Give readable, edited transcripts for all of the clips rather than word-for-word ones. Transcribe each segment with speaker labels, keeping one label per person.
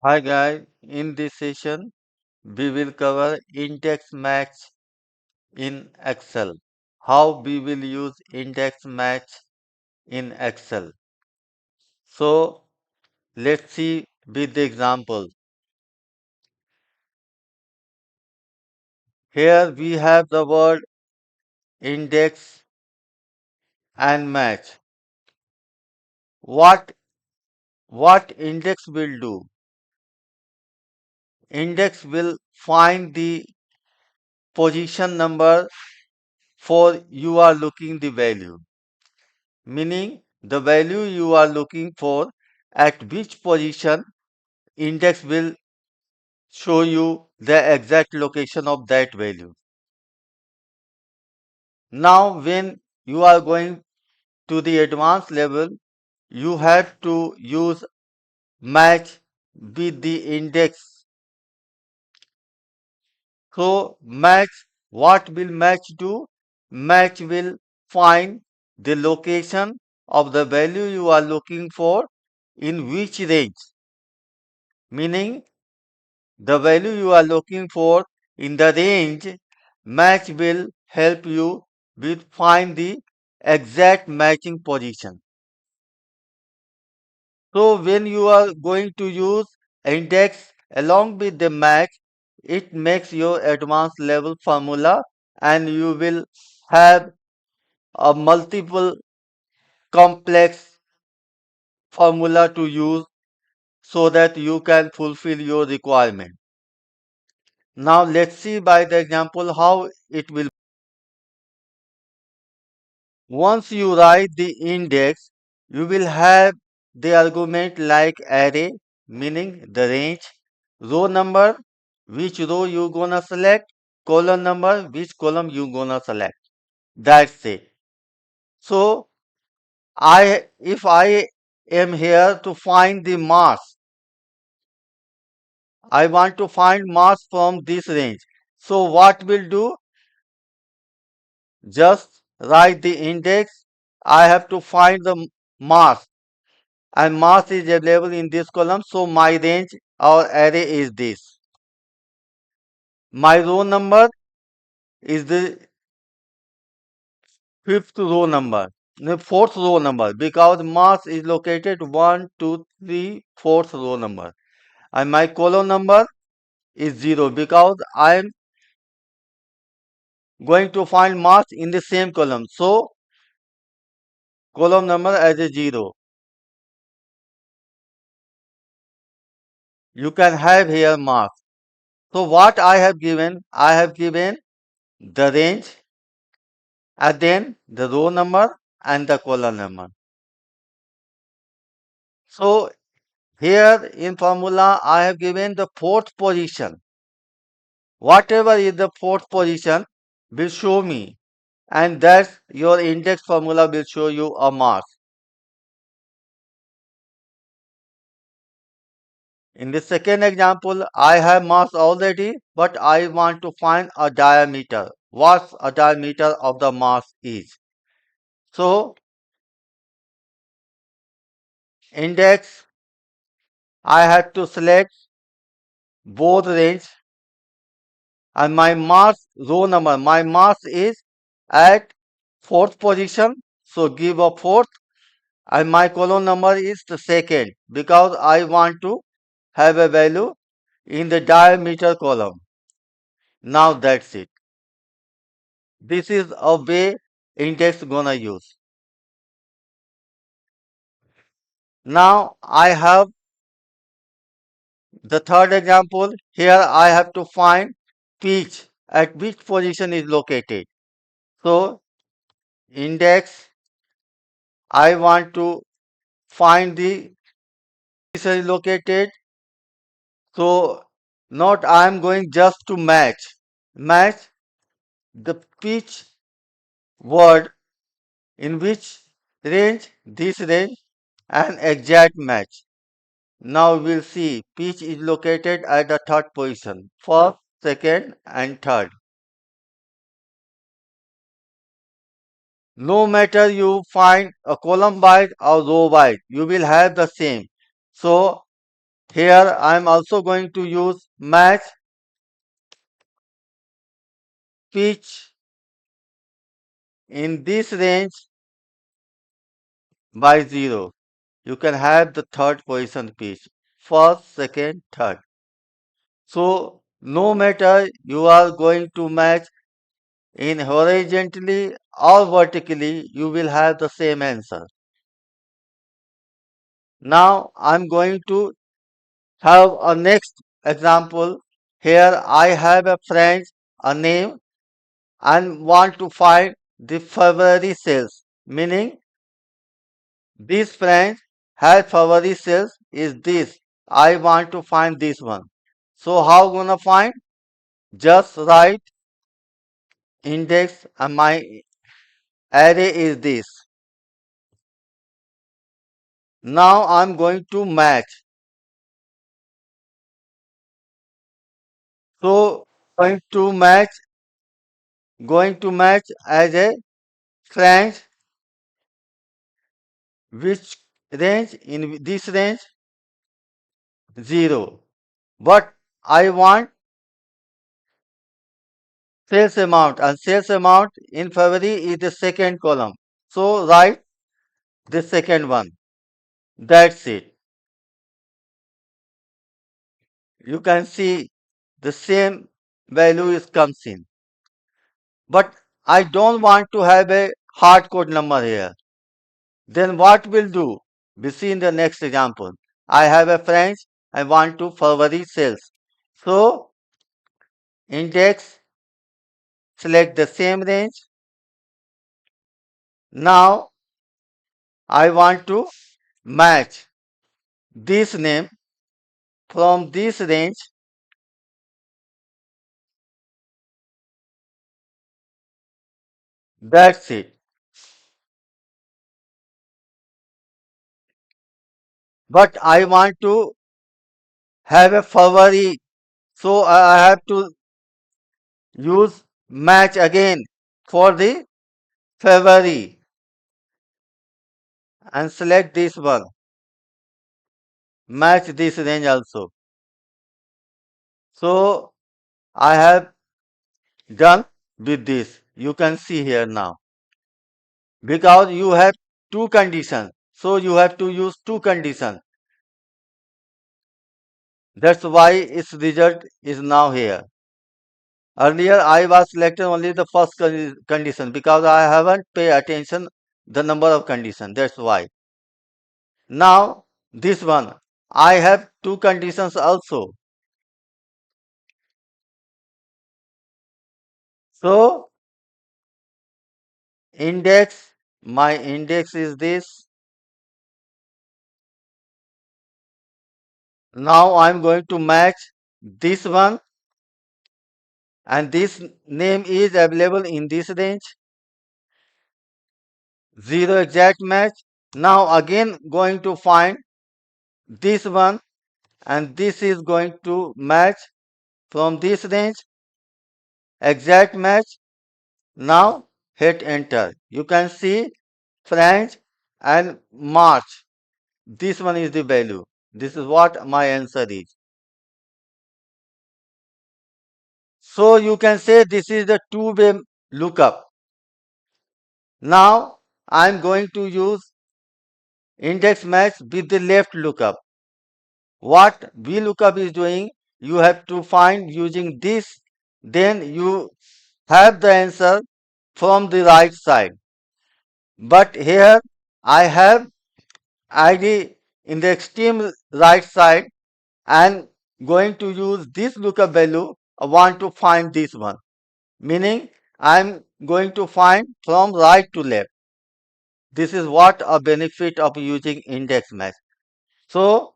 Speaker 1: Hi guys, in this session we will cover index match in Excel. How we will use index match in Excel. So let's see with the example. Here we have the word index and match. What what index will do? Index will find the position number for you are looking the value. Meaning the value you are looking for at which position index will show you the exact location of that value. Now when you are going to the advanced level, you have to use match with the index. So match, what will match do? Match will find the location of the value you are looking for in which range. Meaning the value you are looking for in the range, match will help you with find the exact matching position. So when you are going to use index along with the match, it makes your advanced level formula and you will have a multiple complex formula to use so that you can fulfill your requirement. Now let's see by the example how it will. Once you write the index, you will have the argument like array, meaning the range, row number, which row you gonna select, column number, which column you gonna select. That's it. So if I am here to find the mass, I want to find mass from this range. So what will do? Just write the index. I have to find the mass and mass is available in this column. So my range or array is this. My row number is the fifth row number, the fourth row number because mass is located 1, 2, 3, fourth row number. And my column number is 0 because I am going to find mass in the same column. So column number as a 0. You can have here mass. So what I have given? I have given the range and then the row number and the column number. So here in formula I have given the fourth position. Whatever is the fourth position will show me and that's your index formula will show you a mass. In the second example I have mass already but I want to find a diameter. What a diameter of the mass is. So index I have to select both range and my mass row number. My mass is at fourth position. So give a fourth and my column number is the second because I want to have a value in the diameter column. Now that's it. This is a way index gonna use. Now I have the third example. Here I have to find pitch at which position is located. So index I want to find the position is located. So not I am going just to match the pitch word in which range, this range and exact match. Now we'll see pitch is located at the third position, first, second and third. No matter you find a column wise or row wise, you will have the same. So Here I am also going to use match pitch in this range by 0. You can have the third position pitch, first, second, third. So no matter you are going to match in horizontally or vertically, you will have the same answer. Now I'm going to have a next example. Here I have a friend, a name, and want to find the February sales, meaning this friend has February sales is this. I want to find this one. So how gonna find? Just write index and my array is this. Now I'm going to match. So going to match as a friend which range in this range 0. But I want sales amount and sales amount in February is the second column. So write the second one. That's it. You can see the same value is comes in. But I don't want to have a hard code number here. Then what will do? We see in the next example. I have a friend. I want to February sales. So index select the same range. Now I want to match this name from this range. That's it. But I want to have a February. So I have to use match again for the February and select this one. Match this range also. So I have done with this. You can see here now. Because you have two conditions. So you have to use two conditions. That's why its result is now here. Earlier I was selecting only the first condition because I haven't paid attention the number of conditions. That's why. Now this one I have two conditions also. So index, my index is this. Now I'm going to match this one and this name is available in this range. 0 exact match. Now again going to find this one and this is going to match from this range. Exact match. Now hit enter. You can see French and March. This one is the value. This is what my answer is. So you can say this is the two-way lookup. Now I'm going to use index match with the left lookup. What VLOOKUP is doing, you have to find using this, then you have the answer from the right side. But here I have ID in the extreme right side and going to use this lookup value. I want to find this one, meaning I'm going to find from right to left. This is what a benefit of using index match. So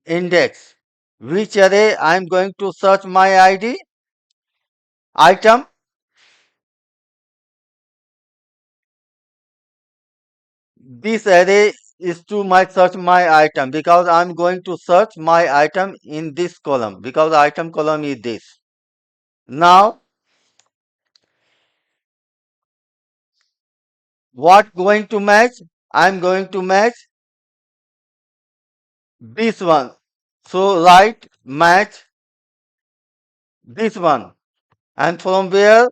Speaker 1: index, which array I'm going to search my ID item. This array is to my search my item because I'm going to search my item in this column because item column is this. Now what going to match? I'm going to match this one. So write match this one. And from where?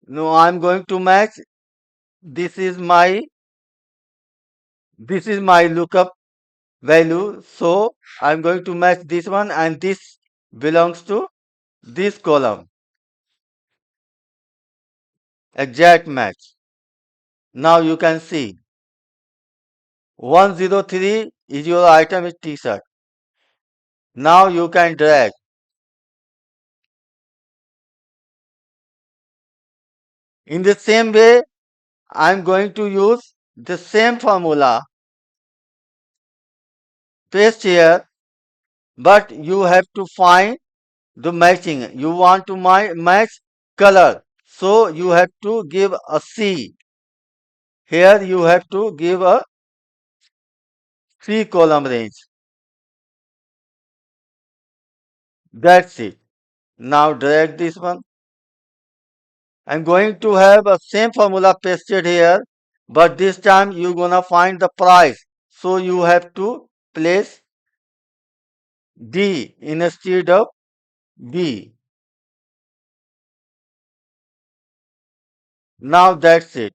Speaker 1: No, I'm going to match. This is my this is my lookup value. So I'm going to match this one and this belongs to this column. Exact match. Now you can see 103 is your item is t-shirt. Now you can drag. In the same way, I'm going to use the same formula, paste here, but you have to find the matching. You want to match color. So you have to give a C. Here you have to give a 3 column range. That's it. Now drag this one. I'm going to have a same formula pasted here, but this time you're gonna find the price. So you have to place D instead of B. Now that's it.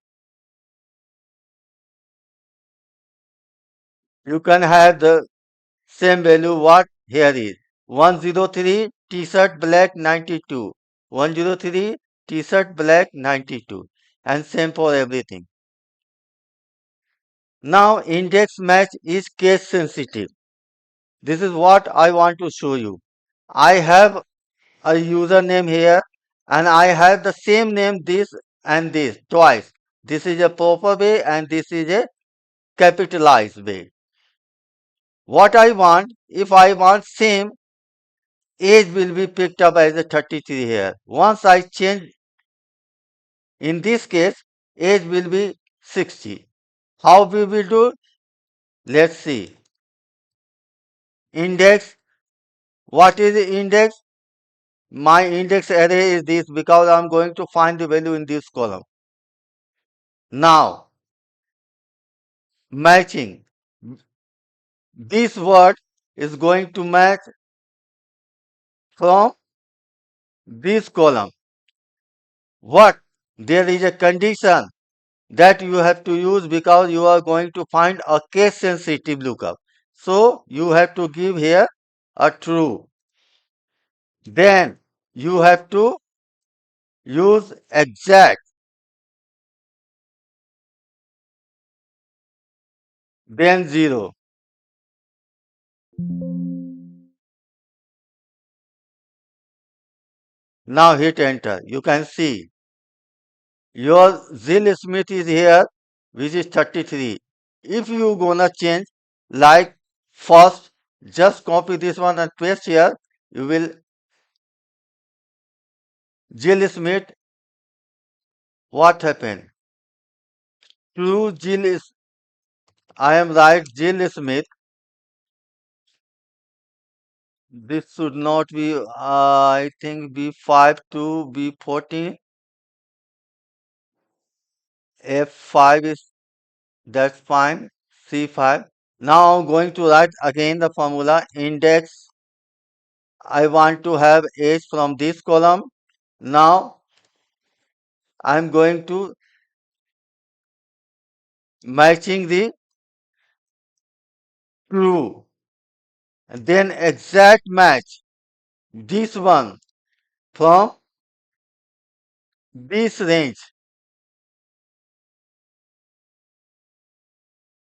Speaker 1: You can have the same value what here is 103 t-shirt black 92, 103 t-shirt black 92, and same for everything. Now index match is case sensitive. This is what I want to show you. I have a username here and I have the same name this and this twice. This is a proper way and this is a capitalized way. What I want, if I want same, age will be picked up as a 33 here. Once I change, in this case, age will be 60. How we will do? Let's see. Index. What is the index? My index array is this because I'm going to find the value in this column. Now, matching. This word is going to match from this column. What? There is a condition that you have to use because you are going to find a case sensitive lookup. So you have to give here a true. Then you have to use exact, then 0. Now hit enter. You can see your Zill Smith is here, which is 33. If you gonna change like first, just copy this one and paste here, you will Jill Smith. What happened? True Jill is, I am right, Jill Smith. This should not be, I think B5 to B14. F5 is, that's fine. C5. Now I'm going to write again the formula index. I want to have age from this column. Now I'm going to matching the true. And then exact match this one from this range.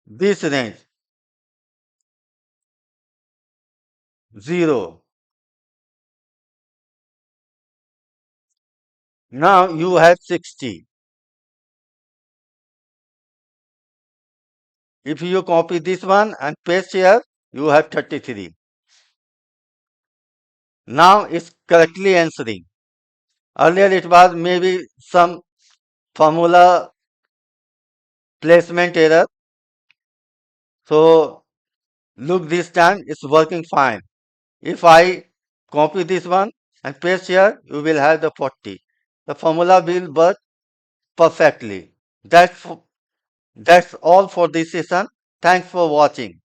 Speaker 1: This range 0. Now you have 60. If you copy this one and paste here, you have 33. Now it's correctly answering. Earlier it was maybe some formula placement error. So look, this time it's working fine. If I copy this one and paste here, you will have the 40. The formula will work perfectly. That's, that's all for this session. Thanks for watching.